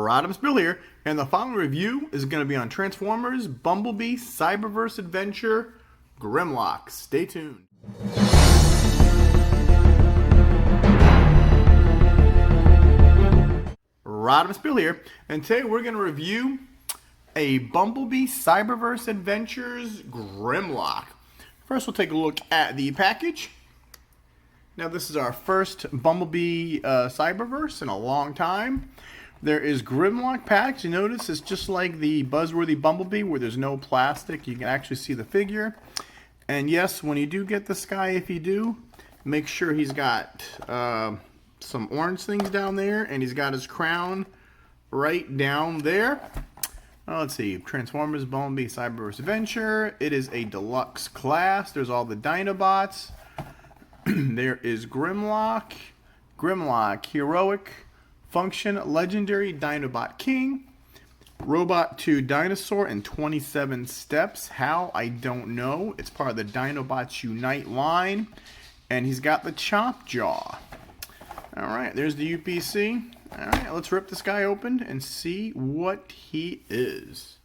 Rodimusbill here, and the following review is going to be on Transformers Bumblebee Cyberverse Adventure GRIMLOK. Stay tuned. Rodimusbill here, and today we're going to review a Bumblebee Cyberverse Adventures GRIMLOK. First, we'll take a look at the package. Now, this is our first Bumblebee Cyberverse in a long time. There is GRIMLOK packs. You notice it's just like the buzzworthy Bumblebee where there's no plastic. You can actually see the figure. And yes, when you do get this guy, if you do, make sure he's got some orange things down there, and he's got his crown right down there. Let's see, Transformers Bumblebee Cyberverse Adventure. It is a deluxe class. There's all the Dinobots. There is GRIMLOK, Heroic, Function, Legendary, Dinobot King, Robot to Dinosaur, and 27 Steps. How? I don't know. It's part of the Dinobots Unite line. And he's got the Chomp Jaw. Alright, there's the UPC. Alright, let's rip this guy open and see what he is.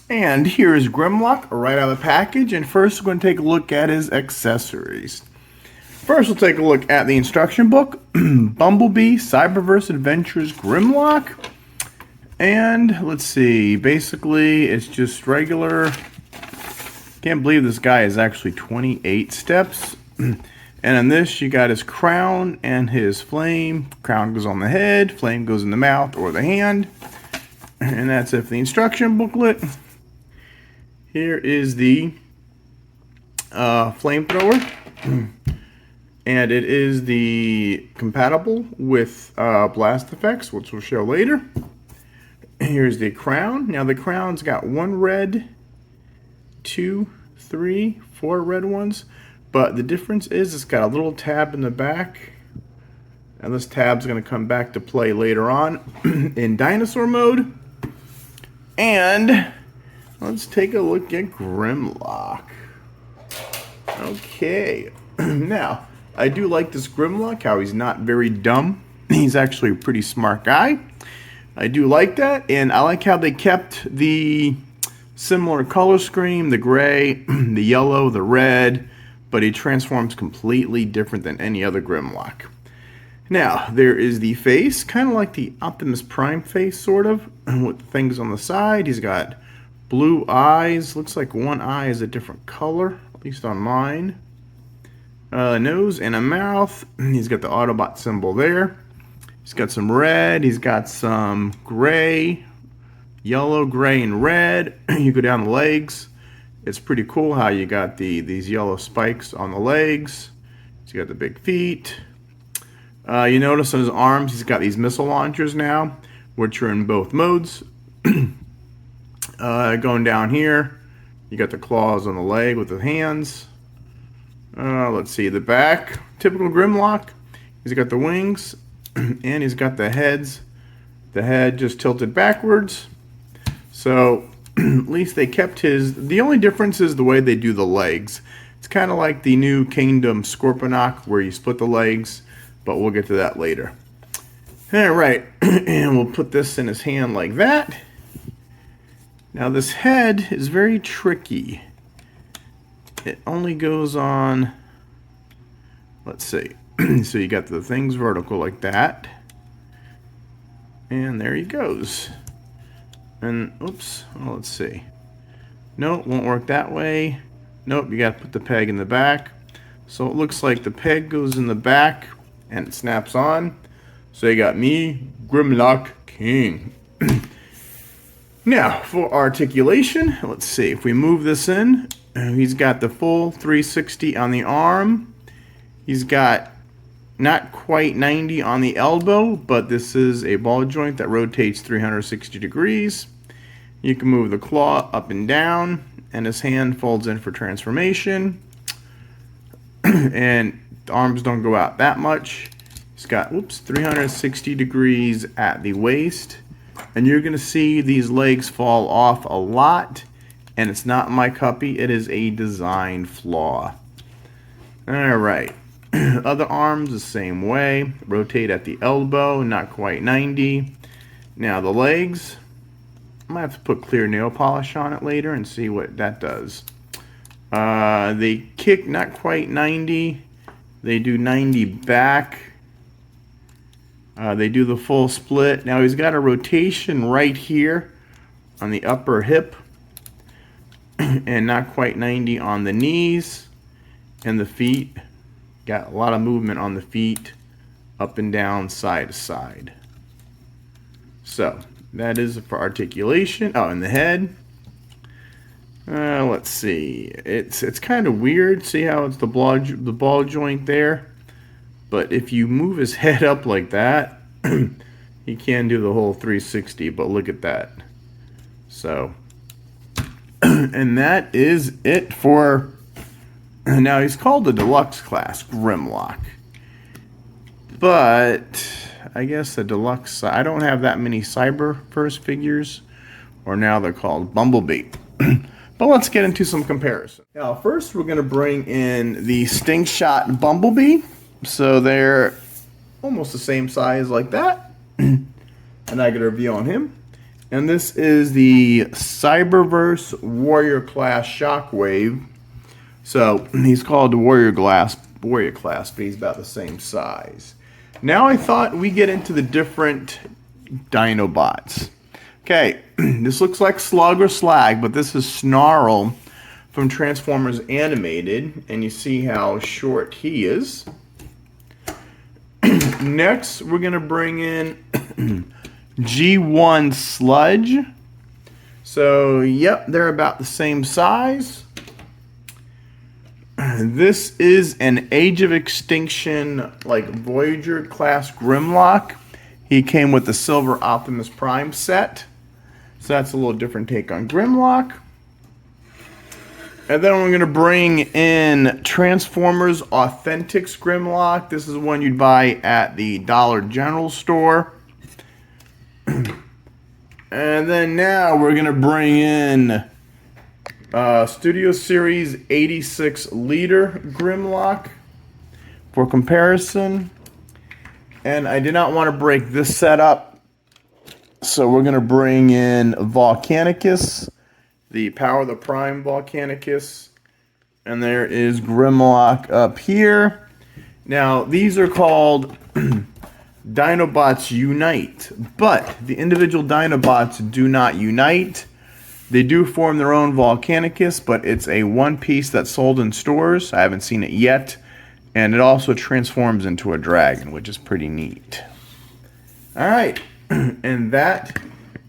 And here is GRIMLOK right out of the package. And first, we're going to take a look at his accessories. First, we'll take a look at the instruction book, Bumblebee Cyberverse Adventures GRIMLOK. And let's see, basically it's just regular. Can't believe this guy is actually 28 steps. And in this, you got his crown and his flame. Crown goes on the head, flame goes in the mouth or the hand. And that's it for the instruction booklet. Here is the flamethrower. And it is compatible with blast effects, which we'll show later. Here's the crown. Now the crown's got one red, 2, 3, 4 red ones. But the difference is it's got a little tab in the back. And this tab's going to come back to play later on in dinosaur mode. And let's take a look at GRIMLOK. Okay. Now, I do like this GRIMLOK, how he's not very dumb. He's actually a pretty smart guy. I do like that, and I like how they kept the similar color scheme, the gray, the yellow, the red, but he transforms completely different than any other GRIMLOK. Now, there is the face, kind of like the Optimus Prime face, sort of, with things on the side. He's got blue eyes. Looks like one eye is a different color, at least on mine. Nose and a mouth. He's got the Autobot symbol there. He's got some red. He's got some gray, yellow, gray, and red. You go down the legs. It's pretty cool how you got these yellow spikes on the legs. He's got the big feet. You notice on his arms he's got these missile launchers now, which are in both modes. Going down here, you got the claws on the leg with the hands. Let's see, the back, typical GRIMLOK. He's got the wings, and he's got the heads. The head just tilted backwards. So, at least they kept the only difference is the way they do the legs. It's kind of like the new Kingdom Scorponok, where you split the legs, but we'll get to that later. Alright, and we'll put this in his hand like that. Now, this head is very tricky. It only goes on, let's see, so you got the things vertical like that, and there he goes. And oops, well, let's see, no, it won't work that way. Nope, you got to put the peg in the back. So it looks like the peg goes in the back and it snaps on. So you got me, GRIMLOK King. Now for articulation, let's see, if we move this in, he's got the full 360 on the arm. He's got not quite 90 on the elbow, but this is a ball joint that rotates 360 degrees. You can move the claw up and down, and his hand folds in for transformation. And the arms don't go out that much. He's got, 360 degrees at the waist. And you're going to see these legs fall off a lot. And it's not my copy, it is a design flaw. Alright, other arms the same way, rotate at the elbow, not quite 90. Now the legs, I might have to put clear nail polish on it later and see what that does. They kick not quite 90. They do 90 back. They do the full split. Now he's got a rotation right here on the upper hip and not quite 90 on the knees and the feet. Got a lot of movement on the feet, up and down, side to side. So that is for articulation. Oh, and the head. Let's see. It's kind of weird. See how it's the ball joint there? But if you move his head up like that, he can do the whole 360, but look at that. So, and that is it for, now he's called the Deluxe class, Grimlock. But, I guess the Deluxe, I don't have that many Cyberverse figures, or now they're called Bumblebee. But let's get into some comparison. Now, first we're going to bring in the Sting Shot Bumblebee. So they're almost the same size like that. And I get a review on him. And this is the Cyberverse Warrior Class Shockwave. So he's called the Warrior Class, but he's about the same size. Now I thought we get into the different Dinobots. Okay, this looks like Slug or Slag, but this is Snarl from Transformers Animated. And you see how short he is. Next, we're going to bring in G1 Sludge. So, yep, they're about the same size. This is an Age of Extinction, like Voyager class Grimlock. He came with the Silver Optimus Prime set. So that's a little different take on Grimlock. And then we're going to bring in Transformers Authentics Grimlock. This is one you'd buy at the Dollar General store. And then now we're going to bring in Studio Series 86 Liter Grimlock for comparison. And I did not want to break this setup, so we're going to bring in Volcanicus, the Power of the Prime Volcanicus, and there is Grimlock up here. Now, these are called Dinobots Unite, but the individual Dinobots do not unite. They do form their own Volcanicus, but it's a one piece that's sold in stores. I haven't seen it yet, and it also transforms into a dragon, which is pretty neat. All right, and that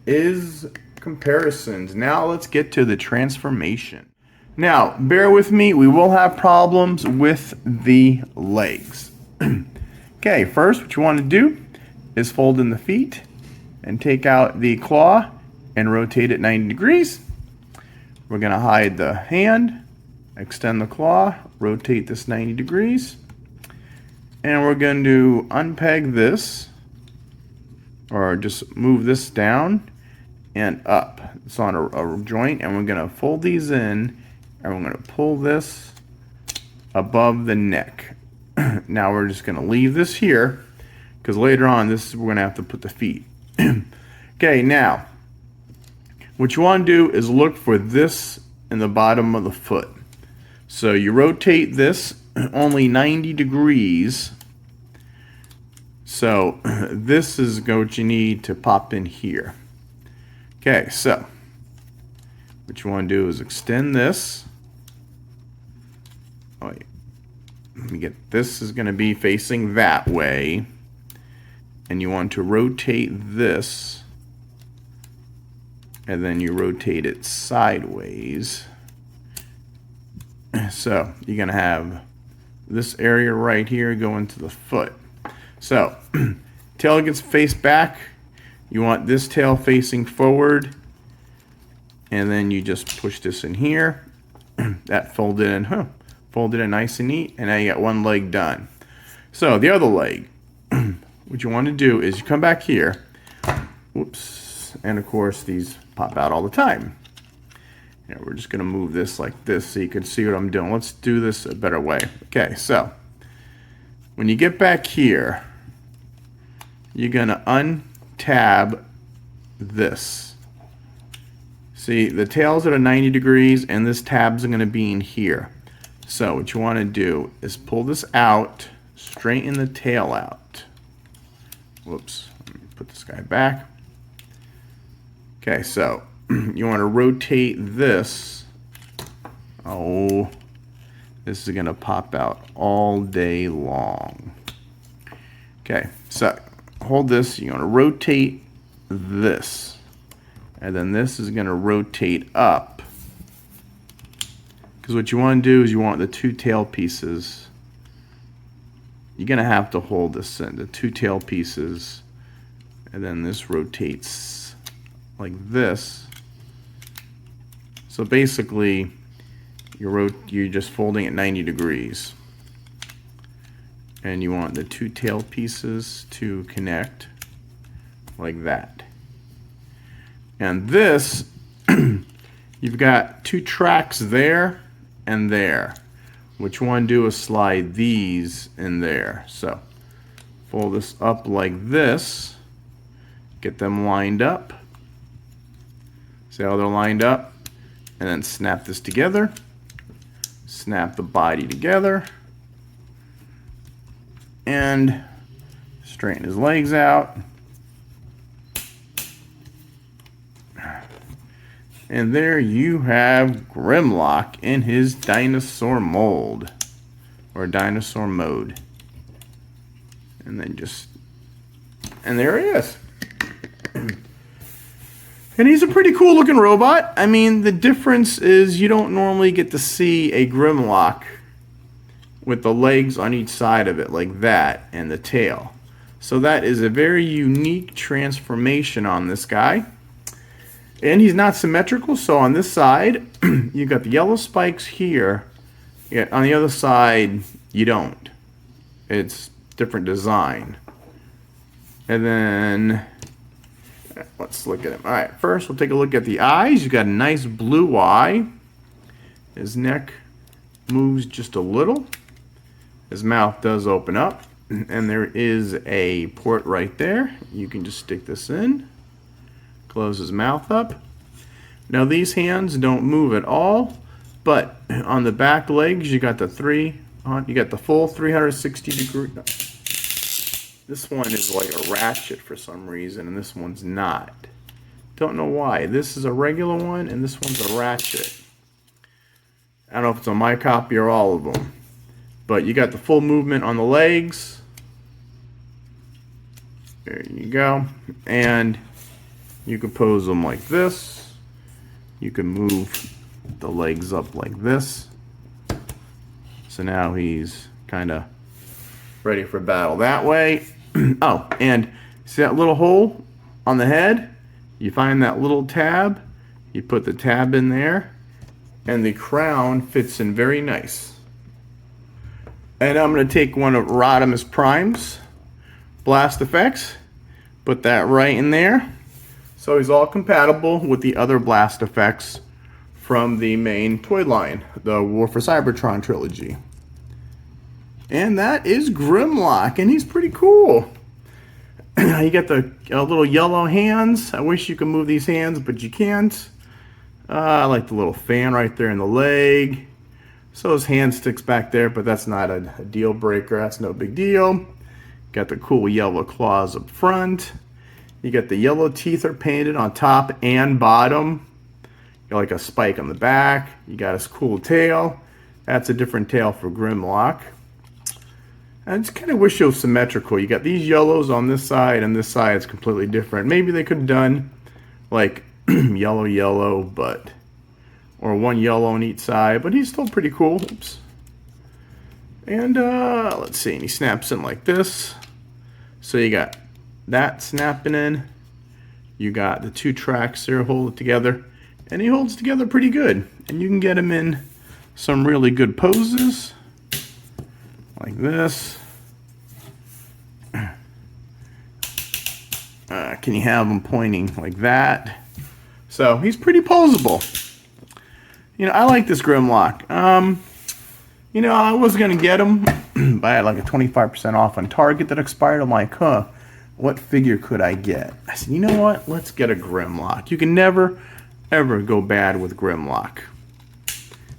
is comparisons. Now let's get to the transformation. Now, bear with me, we will have problems with the legs. Okay, first what you want to do is fold in the feet and take out the claw and rotate it 90 degrees. We're going to hide the hand, extend the claw, rotate this 90 degrees, and we're going to unpeg this, or just move this down and up. It's on a joint, and we're going to fold these in, and we're going to pull this above the neck. Now we're just going to leave this here, because later on we're going to have to put the feet. Okay, now what you want to do is look for this in the bottom of the foot. So you rotate this only 90 degrees. So this is what you need to pop in here. Okay, so what you want to do is extend this. Oh, yeah. Let me get this is going to be facing that way. And you want to rotate this. And then you rotate it sideways. So you're going to have this area right here go into the foot. So tail gets faced back. You want this tail facing forward. And then you just push this in here. That folded in, folded in nice and neat. And now you got one leg done. So the other leg, what you want to do is you come back here. Whoops. And of course these pop out all the time. Yeah, we're just going to move this like this so you can see what I'm doing. Let's do this a better way. Okay, so when you get back here, you're going to untab this. See, the tail's at a 90 degrees and this tab's going to be in here. So what you want to do is pull this out, straighten the tail out. Whoops, let me put this guy back. Okay, so you want to rotate this. Oh, this is going to pop out all day long. Okay, so hold this. You want to rotate this. And then this is going to rotate up. Because what you want to do is you want the two tail pieces. You're going to have to hold this in, the two tail pieces. And then this rotates like this. So basically, you're just folding at 90 degrees. And you want the two tail pieces to connect like that. And this, you've got two tracks there and there. What you want to do is slide these in there. So fold this up like this. Get them lined up. See how they're lined up? And then snap this together. Snap the body together. And straighten his legs out. And there you have Grimlock in his dinosaur mold. Or dinosaur mode. And then and there he is. And he's a pretty cool looking robot. I mean, the difference is you don't normally get to see a Grimlock with the legs on each side of it like that and the tail. So that is a very unique transformation on this guy. And he's not symmetrical, so on this side, you got the yellow spikes here. Yet on the other side, you don't. It's different design. And then, let's look at him. All right, first we'll take a look at the eyes. You got a nice blue eye. His neck moves just a little. His mouth does open up. And there is a port right there. You can just stick this in. Close his mouth up. Now these hands don't move at all, but on the back legs you got the full 360 degree. This one is like a ratchet for some reason, and this one's not. Don't know why. This is a regular one, and this one's a ratchet. I don't know if it's on my copy or all of them, but you got the full movement on the legs. There you go, and you can pose them like this. You can move the legs up like this. So now he's kind of ready for battle that way. Oh, and see that little hole on the head? You find that little tab, you put the tab in there, and the crown fits in very nice. And I'm going to take one of Rodimus Prime's blast effects, put that right in there. So he's all compatible with the other blast effects from the main toy line, the War for Cybertron trilogy. And that is Grimlock, and he's pretty cool. You got the little yellow hands. I wish you could move these hands, but you can't. I like the little fan right there in the leg. So his hand sticks back there, but that's not a deal breaker. That's no big deal. Got the cool yellow claws up front. You got the yellow teeth are painted on top and bottom. You got like a spike on the back. You got his cool tail. That's a different tail for Grimlock. I just kind of wish it was symmetrical. You got these yellows on this side, and this side is completely different. Maybe they could have done like yellow, yellow, but or one yellow on each side. But he's still pretty cool. Oops. And let's see. And he snaps in like this. So you got that snapping in. You got the two tracks there, hold it together, and he holds together pretty good. And you can get him in some really good poses like this. Can you have him pointing like that? So he's pretty poseable. You know, I like this Grimlock. You know, I was gonna get him, but I had like a 25% off on Target that expired. I'm like, huh, what figure could I get? I said, you know what? Let's get a Grimlock. You can never, ever go bad with Grimlock.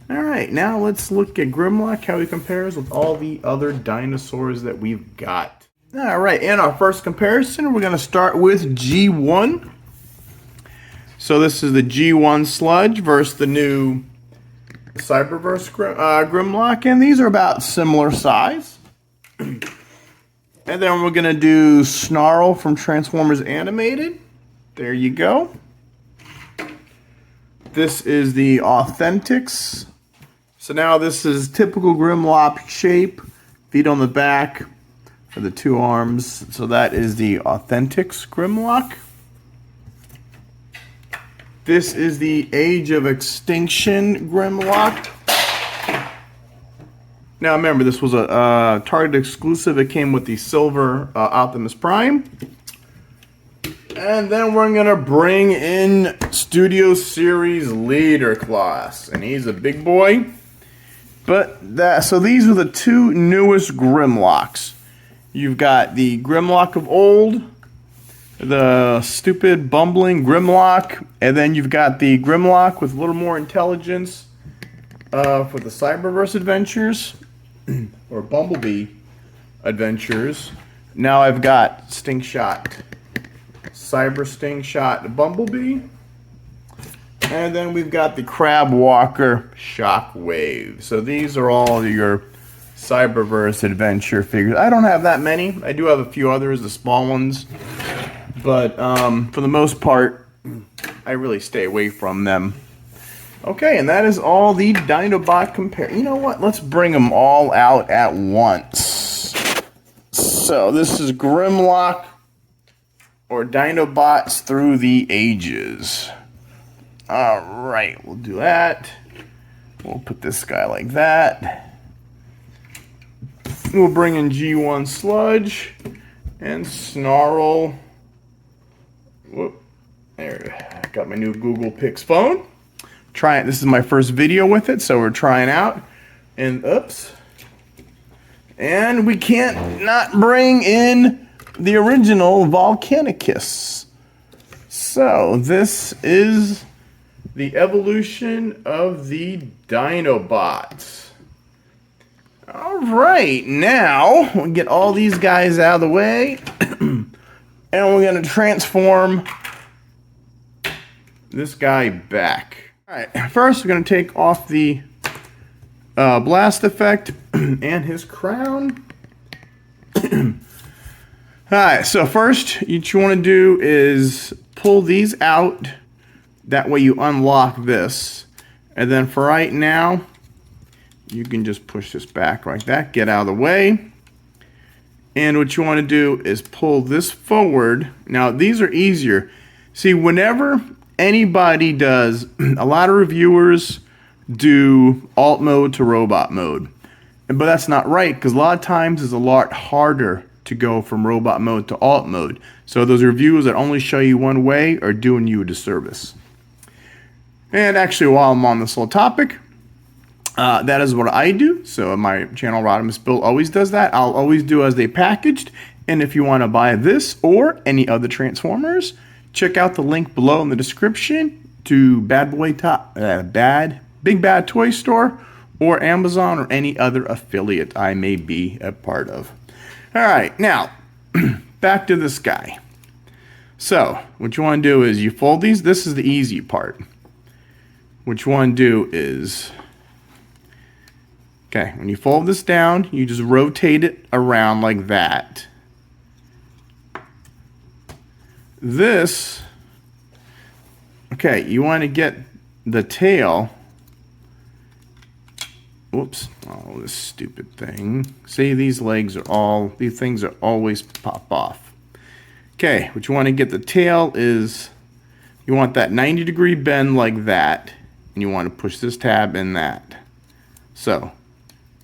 All right, now let's look at Grimlock, how he compares with all the other dinosaurs that we've got. All right, in our first comparison, we're going to start with G1. So this is the G1 Sludge versus the new Cyberverse Grimlock, and these are about similar size. And then we're going to do Snarl from Transformers Animated. There you go. This is the Authentics. So now this is typical Grimlock shape. Feet on the back for the two arms. So that is the Authentics Grimlock. This is the Age of Extinction Grimlock. Now remember, this was a Target exclusive. It came with the silver Optimus Prime. And then we're going to bring in Studio Series Leader Class. And he's a big boy. So these are the two newest Grimlocks. You've got the Grimlock of old, the stupid bumbling Grimlock, and then you've got the Grimlock with a little more intelligence for the Cyberverse adventures. Or Bumblebee adventures. Now I've got Stingshot, Cyber Stingshot Bumblebee, and then we've got the Crab Walker Shockwave. So these are all your Cyberverse adventure figures. I don't have that many. I do have a few others, the small ones, but for the most part, I really stay away from them. Okay, and that is all the Dinobot compare. You know what? Let's bring them all out at once. So this is Grimlock or Dinobots Through the Ages. All right, we'll do that. We'll put this guy like that. We'll bring in G1 Sludge and Snarl. Whoop! There, I got my new Google Pix phone. This is my first video with it, so we're trying out. And oops. And we can't not bring in the original Volcanicus. So this is the evolution of the Dinobots. All right, now we'll get all these guys out of the way. And we're going to transform this guy back. Alright, first we're going to take off the blast effect and his crown. Alright, so first what you want to do is pull these out. That way you unlock this. And then for right now, you can just push this back like that. Get out of the way. And what you want to do is pull this forward. Now these are easier. See, whenever anybody does, a lot of reviewers do alt mode to robot mode, but that's not right, because a lot of times it's a lot harder to go from robot mode to alt mode. So those reviewers that only show you one way are doing you a disservice. And actually, while I'm on this little topic, that is what I do. So my channel Rodimusbill always does that. I'll always do as they packaged. And if you want to buy this or any other Transformers, check out the link below in the description to Big Bad Toy Store or Amazon or any other affiliate I may be a part of. All right, now back to this guy. So what you want to do is you fold these. This is the easy part. What you want to do is, okay, when you fold this down, you just rotate it around like that. This, okay, you want to get the tail. Whoops, oh, this stupid thing. See, these things are always pop off. Okay, what you want to get the tail is, you want that 90-degree bend like that, and you want to push this tab in that. So,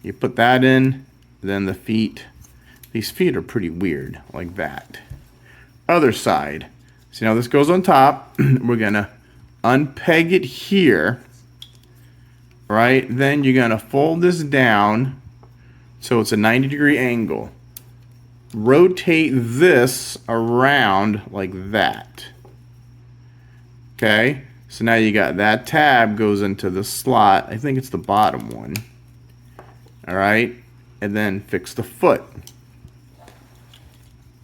you put that in, then the feet. These feet are pretty weird, like that. Other side. So now this goes on top. We're gonna unpeg it here, right? Then you're gonna fold this down so it's a 90-degree angle. rotate this around like that. Okay, so now you got that tab goes into the slot. I think it's the bottom one. All right, and then fix the foot.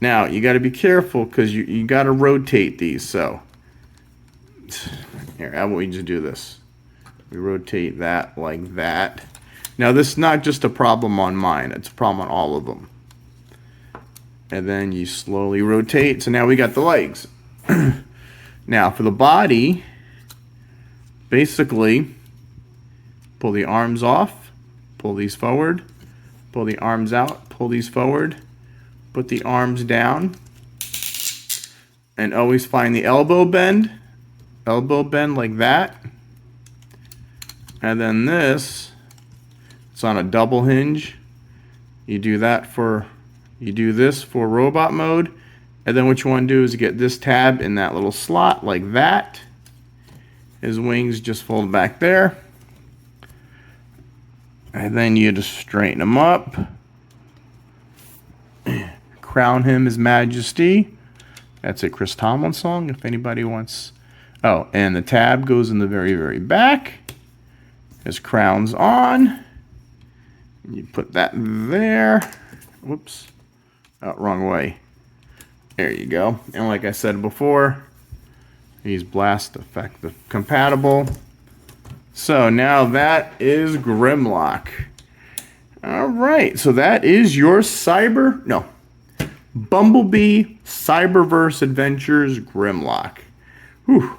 Now you got to be careful because you got to rotate these. So here, how about we just do this? We rotate that like that. Now this is not just a problem on mine, it's a problem on all of them. And then you slowly rotate. So now we got the legs. Now for the body, basically pull the arms off, pull these forward, pull the arms out, pull these forward, put the arms down, and always find the elbow bend like that. And then this, it's on a double hinge. You do that for, you do this for robot mode. And then what you want to do is get this tab in that little slot like that. His wings just fold back there. And then you just straighten him up. Crown him His Majesty. That's a Chris Tomlin song if anybody wants. Oh, and the tab goes in the very, very back. His crown's on. You put that there. Whoops. Oh, wrong way. There you go. And like I said before, he's blast effective compatible. So now that is Grimlock. All right. So that is your Bumblebee Cyberverse Adventures Grimlock. Whew.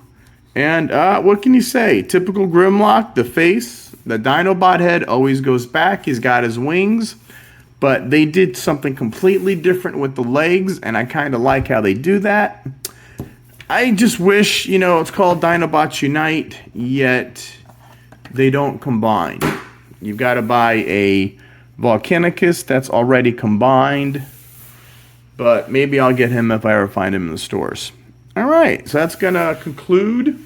And what can you say? Typical Grimlock, the face, the Dinobot head always goes back. He's got his wings. But they did something completely different with the legs, and I kind of like how they do that. I just wish, you know, it's called Dinobots Unite, yet they don't combine. You've got to buy a Volcanicus that's already combined, but maybe I'll get him if I ever find him in the stores. All right, so that's going to conclude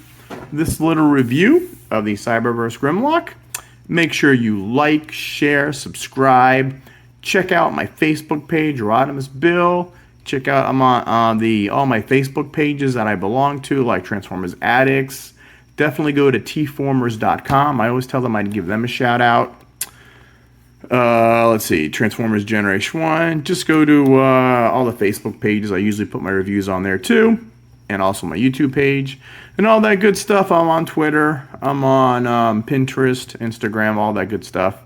this little review of the Cyberverse Grimlock. Make sure you like, share, subscribe. Check out my Facebook page, Rodimusbill. Check out, I'm on all my Facebook pages that I belong to, like Transformers Addicts. Definitely go to tformers.com. I always tell them I'd give them a shout out. Let's see, Transformers Generation 1. Just go to all the Facebook pages. I usually put my reviews on there too. And also my YouTube page. And all that good stuff. I'm on Twitter. I'm on Pinterest, Instagram, all that good stuff.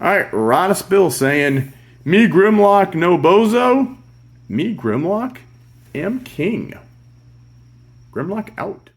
All right, Rodimusbill saying, me Grimlock no bozo. Me Grimlock am king. Grimlock out.